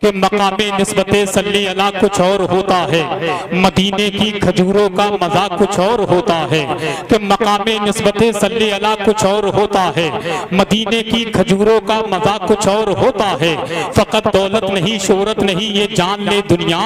कि मकामे निस्बते सल्ली अला कुछ और होता है, मदीने की खजूरों का मजा कुछ और होता है। कि मकामे निस्बते सल्ली अला कुछ और होता है, मदीने की खजूरों का मजा कुछ और होता है। फकत दौलत नहीं शोहरत नहीं ये जान ले दुनिया,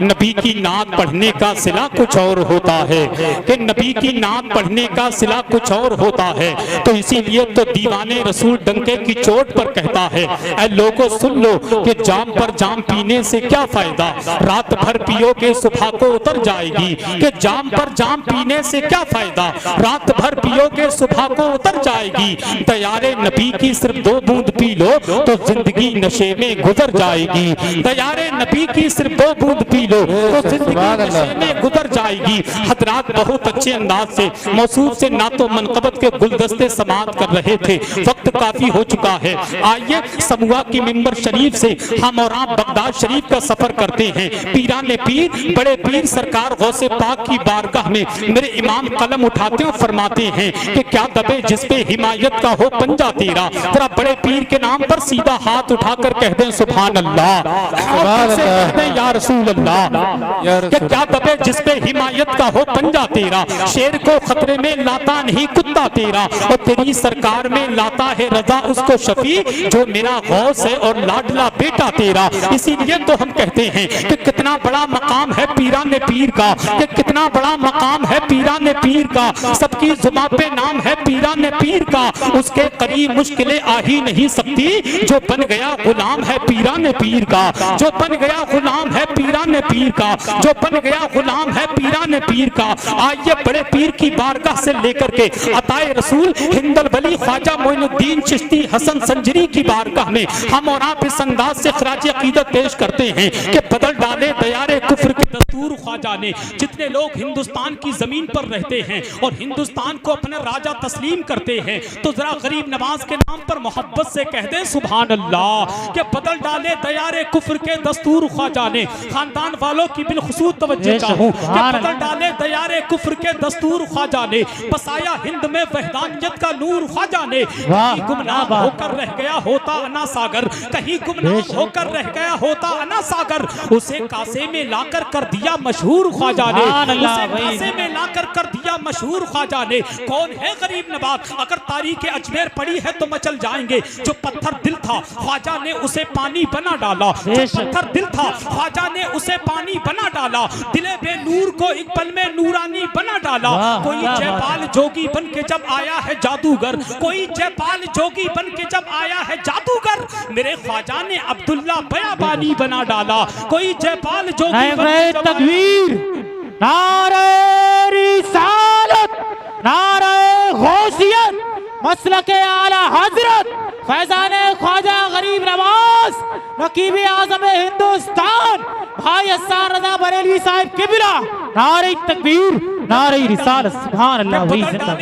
नबी की नात पढ़ने का सिला कुछ और होता है। कि नबी की नात पढ़ने का सिला कुछ और होता है। तो इसीलिए तो दीवाने रसूल डंके की चोट पर कहता है, ऐ लोगों सुन लो कि जाम पर जाम पीने से क्या फायदा, रात भर पियो के सुबह को उतर जाएगी। कि जाम पर जाम पीने से क्या फायदा, रात भर पियो के सुबह को उतर जाएगी। तैयारे नबी की सिर्फ 2 बूंद पी लो तो जिंदगी नशे में गुजर जाएगी। तैयारे नबी की सिर्फ 2 बूंद पी लो तो जिंदगी नशे में गुजर जाएगी। हजरात बहुत अच्छे अंदाज से मौसूफ से नातो मनकबत के गुलदस्ते समाप्त कर रहे थे, वक्त काफी हो चुका है। आइए समूहा की मिंबर शरीफ से हम और आप बगदाद शरीफ का सफर करते हैं। पीराने पीर बड़े पीर सरकार गौसे पाक की बारगाह में मेरे इमाम कलम उठाते और फरमाते हैं कि क्या दबे जिस पे हिमायत का हो पंजा तेरा। जरा बड़े पीर के नाम पर सीधा हाथ उठाकर कह दें सुभान अल्लाह, या रसूल अल्लाह। क्या दबे जिस पे हिमायत का हो पंजा तेरा, शेर को खतरे में लाता नहीं कुत्ता तेरा, और तेरी सरकार में लाता है रजा उसको शफी जो मेरा गौस है और लाडला बेटा तेरा। इसीलिए तो हम कहते हैं कि कितना बड़ा मकाम है पीराने पीर का, कि कितना बड़ा मकाम है पीराने पीर का। सबकी जुबान पे नाम है पीराने पीर का, उसके करीब मुश्किलें आ ही नहीं सकती जो बन गया गुलाम है पीराने पीर का, जो बन गया गुलाम है पीराने पीर का, जो बन गया गुलाम है पीराने पीर का। आइए बड़े पीर की बारगाह से लेकर के अताए रसूल हिंदल वली ख्वाजा मोइनुद्दीन चिश्ती हसन संजरी की बारगाह में हम और आप इस अंदाज से खराज अकीदत पेश करते हैं कि बदल डाले दयारे कुफ्र के दस्तूर ख्वाजा ने। जितने लोग हिंदुस्तान की जमीन पर रहते हैं और हिंदुस्तान को अपना राजा तस्लीम करते हैं, तो जरा गरीब नवाज के नाम पर मोहब्बत से कह दें सुभान अल्लाह। कि बदल डाले दयारे कुफ्र के दस्तूर ख्वाजा ने। खानदान वालों की बिलखुसूस तवज्जो चाहूं कि बदल डाले दयारे कुफ्र के दस्तूर ख्वाजा ने, बसाया हिंद में वहदानियत का नूर ख्वाजा ने। कहीं गुमनाम होकर रह गया होता अना सागर, कहीं गुमनाम होकर रह गया होता अना सागर, उसे कासे में लाकर कर दिया मशहूर ख्वाजा ने, उसे कासे में लाकर कर दिया मशहूर ख्वाजा ने। कौन है गरीब नवाज, अगर तारीख अजमेर पड़ी है तो मचल जाएंगे। जो पत्थर दिल था ख्वाजा ने उसे पानी बना डाला, जो पत्थर दिल था ख्वाजा ने उसे पानी बना डाला। दिले बेनूर को एक पल में नूरानी बना डाला। कोई जयपाल जोगी बन के जब आया है जादूगर, कोई जयपाल जोगी बन के जब आया है जादूगर, मेरे ख्वाजा ने अब्दुल्ला बयाबानी बना डाला। कोई जयपाल जोगी बन के जब तकबीर, नारे रिसालत, नारे गौसियत, मसलके आला हजरत फैजाने ख्वाजा गरीब नवाज नकीबे आज़म हिंदुस्तान भाई अस्सार रज़ा बरेलवी साहिब किबला। नारे तकबीर, नारे रिसालत, सुभान अल्लाह। वही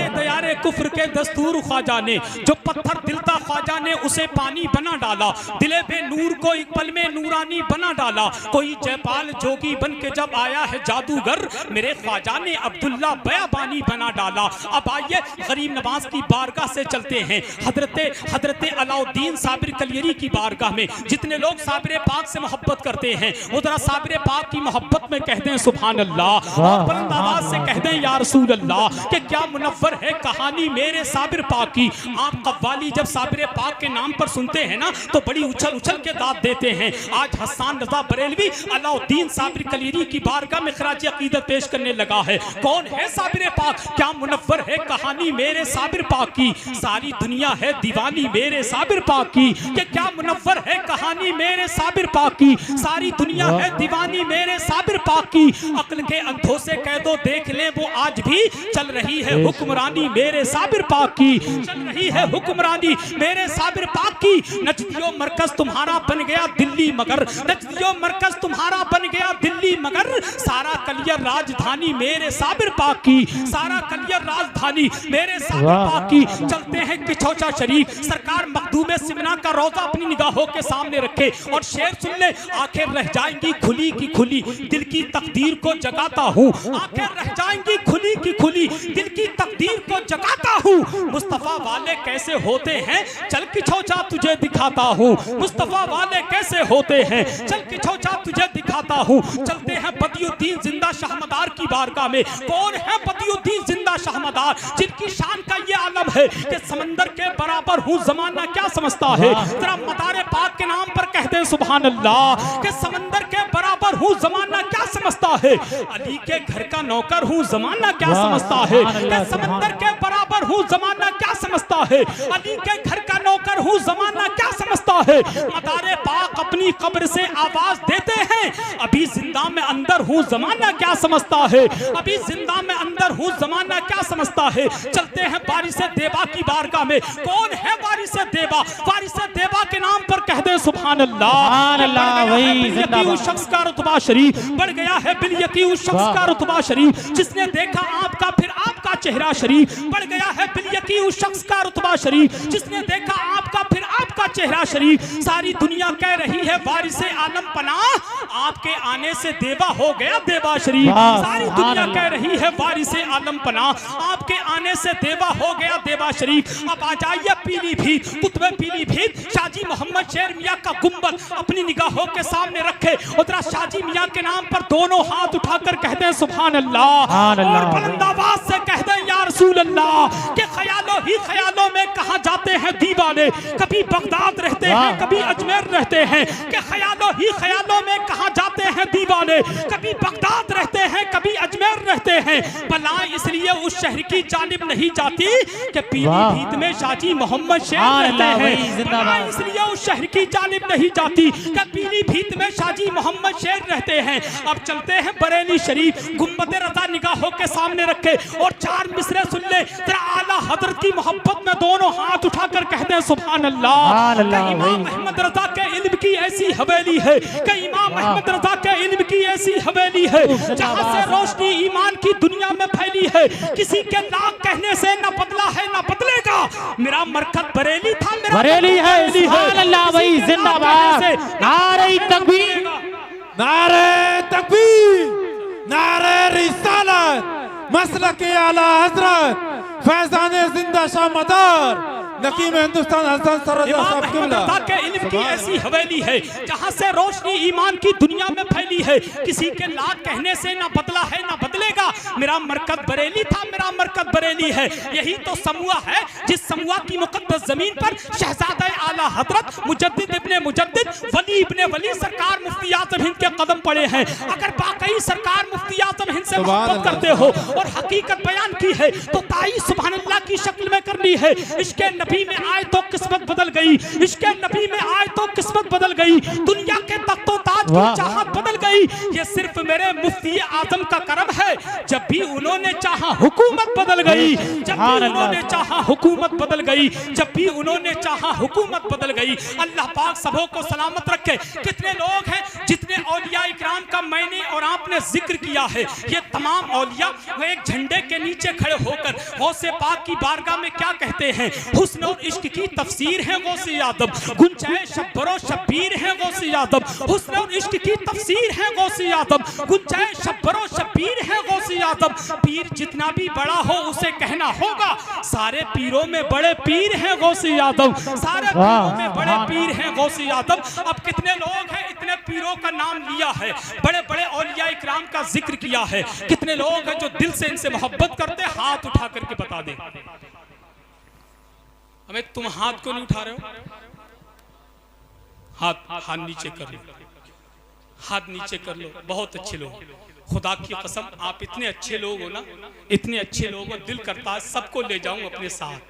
दयारे कुफ्र के दस्तूर ख्वाजा ने, जो पत्थर दिल था ख्वाजा ने उसे पानी बना डाला। दिले बे नूर को एक पल में नूरानी बना डाला। कोई जयपाल जोगी बन के जब आया है जादूगर, मेरे ख्वाजा ने अब्दुल्ला बयाबानी बना डाला। अब आइए गरीब नवाज की बारगाह से चलते हैं हजरत अलाउद्दीन साबिर कलियरी की बारगाह में। जितने लोग साबिर पाक से मोहब्बत करते हैं वो जरा साबिर पाक की मोहब्बत में कहते हैं सुभान अल्लाह, और बुलंद आवाज से कहते हैं या रसूल अल्लाह। कि क्या मुनव्वर है कहानी मेरे साबिर पाक की। आप कव्वाली जब साबिर पाक के नाम पर सुनते हैं ना तो बड़ी उछल उछल के दाद देते हैं। आज हसन रजा बरेलवी अलाउद्दीन साबिर कलियरी की बारगाह में खराज अकीदत पेश करने लगा है। कौन है साबिर पाक, क्या मुनव्वर है कहानी मेरे साबिर पाक की। सारी दुनिया है दीवानी मेरे साबिर पाक की। कि क्या मुनव्वर है कहानी मेरे साबिर पाक की। सारी दुनिया है दीवानी मेरे साबिर पाक की। अक्ल के अंधों से कह दो देख ले वो आज भी चल रही है हुक्मरानी मेरे साबिर पाक की, चल रही है हुक्मरानी मेरे साबिर पाक की। नजदियो मरकज तुम्हारा बन गया दिल्ली मगर, नजदियो मरकज तुम्हारा बन गया दिल्ली मगर, सारा कलियर राजधानी मेरे साबिर पाक की, सारा कलियर राजधानी मेरे साबिर पाक की। चलते हैं किछौचा शरीफ, सरकार मखदूम सिमना का रोजा अपनी निगाहों के सामने रखे और शेर सुन ले। आंखें रह जाएंगी खुली की खुली, दिल की तकदीर को जगाता हूँ। आंखें रह जाएंगी खुली की खुली, दिल की तकदीर को जगा बताता हूँ मुस्तफा वाले कैसे होते हैं, चल कि छौचा तुझे दिखाता हूँ। मुस्तफा वाले कैसे होते हैं, चल कि छौचा तुझे दिखाता हूँ। चलते हैं बदियुद्दीन जिंदा शाहमदार की बारगाह में। कौन है बदियुद्दीन जिंदा शाहमदार, जिनकी शान का ये आलम है कि समंदर के बराबर हूँ, जमाना क्या समझता है। जरा मदारे पाक के नाम पर कहते हैं सुभान अल्लाह कि समंदर के बराबर हूँ, जमाना क्या समझता है। अली के घर का नौकर हूँ, जमाना क्या समझता है। कि समंदर के बराबर हूँ, जमाना क्या समझता है। अली के घर का नौकर हूँ, जमाना क्या समझता है। मदारे पाक अपनी कब्र से आवाज देते हैं, अभी जिंदा में अंदर हूँ, जमाना क्या समझता है। अभी जिंदा में अंदर हूँ, जमाना क्या समझता है। चलते हैं वारिसे देवा की बारगाह में। कौन है वारिसे देवा, वारिसे देवा के नाम पर कह दे सुभान अल्लाह। वही उस शख्स का रुतबा शरीफ बढ़ गया है, बिलयकी उस शख्स का रुतबा शरीफ जिसने देखा आपका फिर आपका चेहरा शरीफ। बढ़ गया है बिलयकी उस शख्स का रुतबा शरीफ जिसने देखा आपका फिर आपका चेहरा शरीफ। सारी दुनिया कह रही है वारिसे आलम पनाह, आपके आने से देवा हो गया देवा शरीफ। सारी दुनिया कह रही है वारिसे आलम पनाह, आपके आने से देवा हो गया देवा शरीफ। अब आ जाइए पीलीभीत, कुतुब पीलीभीत, शाहजी मोहम्मद शेर मियां का गुंबद अपनी निगाहों के सामने रखे। उधर शाहजी मियां के नाम पर दोनों हाथ उठाकर कहते हैं सुभान अल्लाह, और बुलंद आवाज से कहते हैं या रसूल अल्लाह। के ख्यालों ही ख्यालों में कहां जाते हैं दीवाने, कभी बगदाद रहते हैं कभी अजमेर रहते हैं। के ख्यालों ही ख्यालों में कहां जाते हैं दीवाने, कभी बगदाद रहते हैं कभी अजमेर रहते हैं। भला इसलिए उस शहर की जानिब नहीं जाती कि पीलीभीत में शाहजी मोहम्मद शेर रहते हैं। भला इसलिए उस शहर की जानिब नहीं जाती कि पीलीभीत में शाहजी मोहम्मद शेर रहते हैं। अब चलते हैं बरेली शरीफ, गुंबद रज़ा निगाहों के सामने रखे और चार मिसरे सुन ले। तेरा आला हजरत की मोहब्बत में दोनों हाथ उठाकर कहते हैं सुभान अल्लाह। इमाम अहमद रजा के इल्म की ऐसी हवेली है कि इमाम अहमद रजा के इल्म की ऐसी हवेली है जहां से रोशनी ईमान की दुनिया में फैली है। किसी के लाख कहने से न बदला है न बदलेगा। मेरा मरकज बरेली था, मेरा बरेली है। सुभान अल्लाह, वही जिंदाबाद। नारे तकबीर, नारे तकबीर, नारे रिसालत, मसलक आला हजरत फैजान जिंदा शाहमदार नकीम हिंदुस्तान हसन सररजा साहब किबला के इल्म की ऐसी हवेली है जहां से रोशनी ईमान की दुनिया में फैली है। किसी के लाख कहने से ना बदला है ना बदलेगा। मेरा मरकज बरेली था, मेरा मरकज बरेली है। यही तो समूह है जिस समूह की मुकद्दस जमीन पर शहजादा आला हजरत मुजद्दिद इब्ने मुजद्दिद वली इब्ने वली सरकार मुफ्ती आज़म हिंद के कदम पड़े हैं। अगर वाकई सरकार मुफ्ती आज़म हिंद से मोहब्बत करते हो और हकीकत बयान की है तो ताई सुभान अल्लाह की शक्ल में करनी है। इसके नबी में आए तो किस्मत बदल गई, इसके नबी में आए तो किस्मत बदल गई, दुनिया के तख्तो ताज की चाहत बदल गई। ये सिर्फ मेरे मुफ्ती आजम का करम है, जब भी उन्होंने चाहा हुकूमत बदल गई, जब भी उन्होंने चाहा हुकूमत बदल गई, जब भी उन्होंने चाहा हुकूमत बदल गई। अल्लाह पाक सबों को सलामत रखे। कितने लोग हैं जितने औलिया इकराम का मैंने और आपने जिक्र किया है, ये तमाम औलिया वो एक झंडे के नीचे खड़े होकर गौसे पाक की बारगाह में क्या कहते हैं, हुस्न और इश्क की तफसीर है गौसे यादव, गुंजाए शब्बरो शब्बीर है गौसे यादव। हुस्न और इश्क की तफसीर है गौसे यादव, गुंजाए शब्बरो शब्बीर है गौसे यादव। पीर जितना भी बड़ा हो उसे कहना होगा, सारे पीरों में बड़े पीर हैं गौसे यादव, सारे पीरों में बड़े पीर हैं गौसे यादव। अब कितने लोग हैं इतने पीरों का नाम लिया है, बड़े बड़े औलिया इकराम का जिक्र किया है। कितने लोग हैं जो दिल से इनसे मोहब्बत करते, हाथ उठा करके बता दे। हमें तुम हाथ को नहीं उठा रहे हो, हाथ नीचे कर लो, हाथ नीचे कर लो। बहुत अच्छे लोग, खुदा की कसम आप इतने अच्छे लोग हो ना, इतने अच्छे लोग हो, दिल करता है सबको ले जाऊं अपने साथ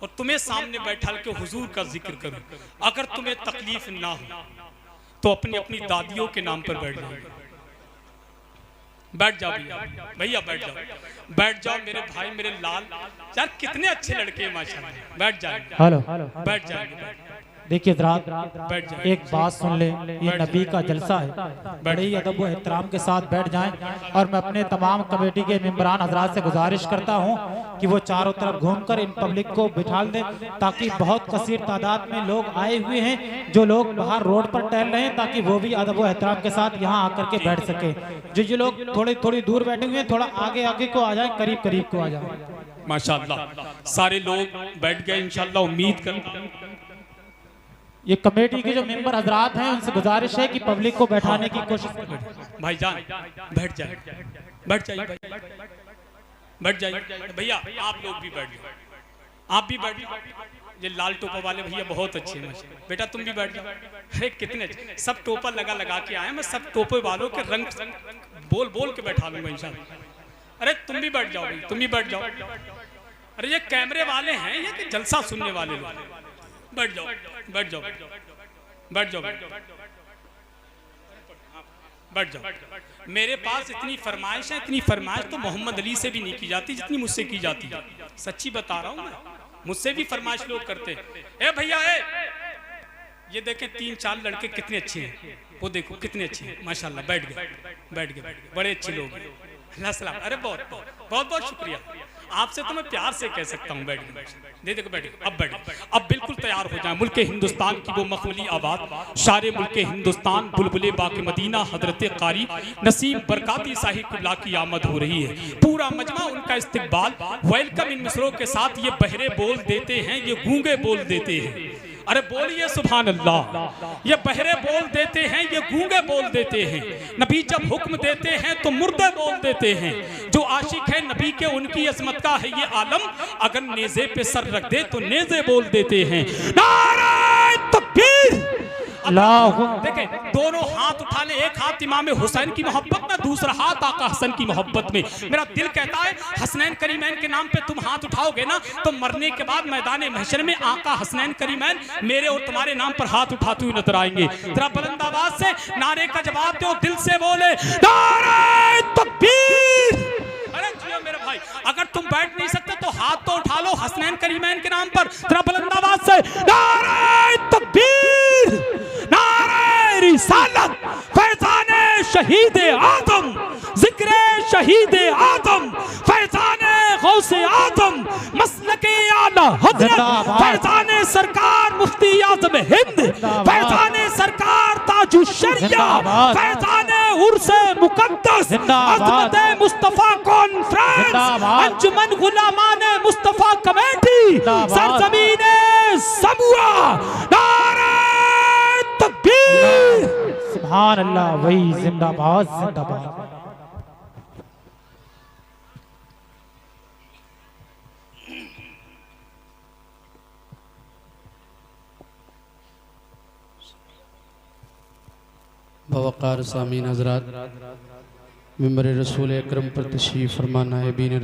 और तुम्हें सामने बैठा के हुजूर का जिक्र करूं। अगर तुम्हें तकलीफ ना हो तो अपनी अपनी दादियों के नाम पर बैठ जाओ, बैठ जाओ भैया बैठ जाओ, बैठ जाओ मेरे भाई, मेरे लाल यार, कितने अच्छे लड़के हैं माशाल्लाह। बैठ जाएंगे, हेलो बैठ जाएंगे। देखिए एक बात सुन ले, ये नबी का जलसा है, बड़े ही अदब व एहतराम के साथ बैठ जाएं। और मैं अपने तमाम कमेटी के मेंबरान हजरात से गुजारिश करता हूं कि वो चारों तरफ घूमकर इन पब्लिक को बिठाल दें, ताकि बहुत कसीर तादाद में लोग आए हुए हैं जो लोग बाहर रोड पर टहल रहे हैं, ताकि वो भी अदब व एहतराम के साथ यहाँ आकर के बैठ सके। जो लोग थोड़ी दूर बैठे हुए हैं थोड़ा आगे आगे को आ जाए, करीब करीब को आ जाए। माशाअल्लाह सारे लोग बैठ गए इंशाअल्लाह। उम्मीद कर ये कमेटी के जो मेंबर हजरात हैं उनसे गुजारिश है कि पब्लिक को बैठाने की कोशिश करें। भाईजान बैठ जाए, बैठ जाइए भाई, बैठ जाइए भैया, आप लोग भी बैठ जाओ, आप भी बैठ जाओ। ये लाल टोपा वाले भैया बहुत अच्छे हैं माशाल्लाह। बेटा तुम भी बैठ जाओ। अरे कितने अच्छे, सब टोपा लगा के आए, मैं सब टोपे वालों के रंग बोल बोल के बैठा लूंगा इंशाल्लाह। अरे तुम भी बैठ जाओ भाई, तुम भी बैठ जाओ। अरे ये कैमरे वाले हैं, ये कि जलसा सुनने वाले लोग। बैठ जाओ, बैठ जाओ, बैठ जाओ, बैठ जाओ। मेरे पास इतनी फरमाइश है, इतनी फरमाइश तो मोहम्मद अली से भी नहीं की जाती जितनी मुझसे की जाती है। सच्ची बता रहा हूँ मैं, मुझसे भी फरमाइश लोग करते हैं। ए भैया ए, ये देखें 3-4 लड़के कितने अच्छे हैं, वो देखो कितने अच्छे हैं माशाल्लाह। बैठ गए, बैठ गए, बड़े अच्छे लोग हैं। अल्लाह सलाम। अरे बहुत बहुत बहुत शुक्रिया, आपसे तो मैं प्यार से कह सकता हूँ। बैठ गए, दे देखो बैठ गए। अब बैठ, अब बिल्कुल तैयार हो जाए। मुल्क हिंदुस्तान की वो मखमली आवाज़, शारे मुल्क हिंदुस्तान बुलबुले बाक़ मदीना हजरत कारी नसीम बरकाती साहिब कुल्ला की आमद हो रही है। पूरा मजमा उनका इस्तकबाल वेलकम इन मिसरों के साथ। ये बहरे बोल देते हैं, ये गूंगे बोल देते हैं। अरे बोलिए सुभान अल्लाह। ये बहरे बोल देते हैं, ये गूंगे बोल देते हैं। नबी जब हुक्म देते हैं तो मुर्दे बोल देते हैं। जो आशिक है नबी के उनकी अजमत का है ये आलम, अगर नेज़े पे सर रख दे तो नेज़े बोल देते हैं। नारे तकबीर। देखें दोनों हाथ उठा ले, एक हाथ इमाम हुसैन की मोहब्बत में, दूसरा हाथ आका हसन की मोहब्बत में। मेरा दिल कहता है हसनैन करीमैन के नाम पे तुम हाथ उठाओगे ना तो मरने के बाद मैदान महशर में आका हसनैन करीमैन मेरे और तुम्हारे नाम पर हाथ उठाते हुए नजर आएंगे। जरा बुलंद आवाज से नारे का जवाब दो, दिल से बोले नारे तकबीर। अरे जियो मेरे भाई, अगर तुम बैठ नहीं सकते तो हाथ तो उठा लो हसनैन करीमैन के नाम पर। जरा बुलंद आवाज से नारे तकबीर, नारे रिसालत, फैज़ाने शहीद आदम, जिक्रे शहीद आदम, फैज़ाने गौसे आदम, मसलके आला हज़रत, फैज़ाने सरकार मुफ्ती आज़म हिंद, फैज़ाने सरकार ताजु शरिया, फैज़ाने उर्से मुकद्दस, अज़मत मुस्तफा कॉन्फ्रेंस, अंजुमन गुलामाने मुस्तफा कमेटी, सरजमीने सबुआ, नारे तकबीर। सुभान अल्लाह, वही जिंदाबाद जिंदाबाद। बवकार सामीन हजरात, मिंबर रसूल अकरम पर तशरीफ फरमा नायबीन